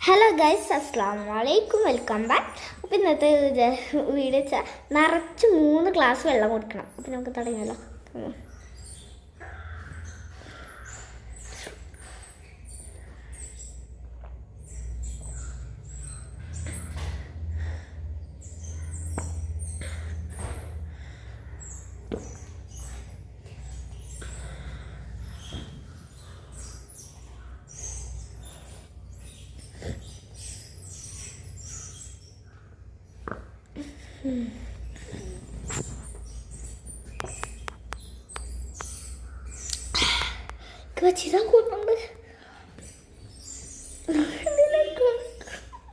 Hello guys, അസ്സലാമു അലൈക്കും, welcome back. അപ്പോൾ ഇന്നത്തെ വീഡിയോ വെച്ചാൽ നിറച്ച് 3 ഗ്ലാസ് വെള്ളം കൊടുക്കണം. അപ്പോൾ നമുക്ക് തുടങ്ങിയല്ലോ. വെച്ചിടാൻ കൂടുന്നുണ്ട്.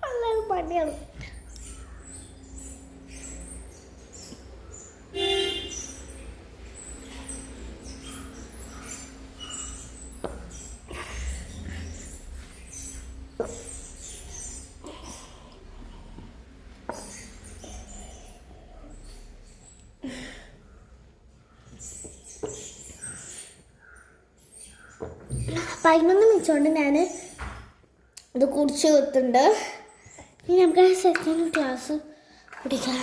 നല്ല പണിയാണ്. പതിനൊന്ന് മിനിറ്റ് ഞാൻ ഇത് കുടിച്ച് വെത്തുണ്ട്. ഇനി നമുക്ക് സെക്കൻഡ് ക്ലാസ് കുടിക്കാം.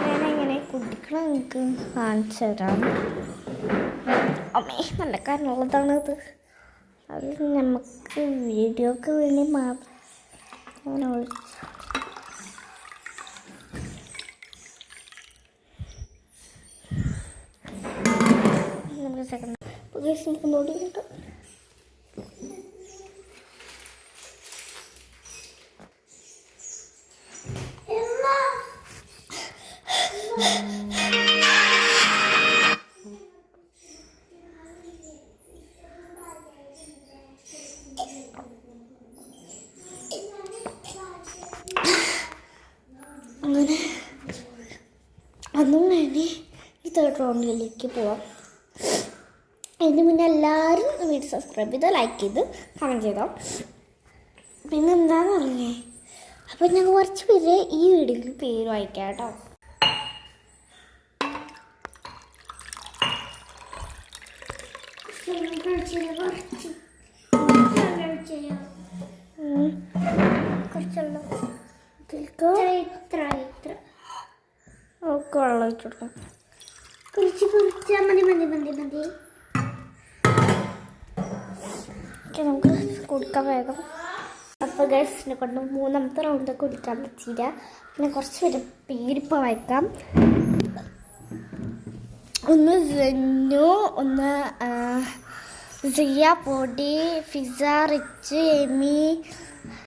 ഞാനെങ്ങനെ കുടിക്കണം എനിക്ക് കാണിച്ചു തരാം. അമ്മേ, നല്ല കാരണമുള്ളതാണിത്. അത് നമുക്ക് വീഡിയോക്ക് വേണ്ടി മാത്രം അങ്ങനെ ഒഴിച്ചു. നമുക്ക് സെക്കൻഡ് പുതിയ നോക്കിയിട്ട് അങ്ങനെ അന്നും കഴിഞ്ഞ് ഈ തേർഡ് റൗണ്ടിലേക്ക് പോവാം. അതിന് മുന്നേ എല്ലാവരും വീഡിയോ സബ്സ്ക്രൈബ് ചെയ്തോ, ലൈക്ക് ചെയ്ത് കമൻറ്റ് ചെയ്തോ. പിന്നെ എന്താണെന്ന് പറഞ്ഞേ, അപ്പം ഞാൻ കുറച്ച് പേര് ഈ വീഡിയോയിൽ പേര് വായിക്കാം കേട്ടോ. ഒക്കെ വെള്ളം ഒഴിച്ചു കൊടുക്കാം. നമുക്ക് കുടിക്കാൻ വേഗം. അപ്പോൾ ഗൈസിനെ കൊണ്ട് 3ാമത്തെ റൗണ്ട് കുടിക്കാൻ പറ്റിയില്ല. പിന്നെ കുറച്ച് പേര് പേരിപ്പോൾ വായിക്കാം. ഒന്ന് സെന്നു, ഒന്ന് സിയ പൊടി, ഫിസ, റിച്ച്, എമി,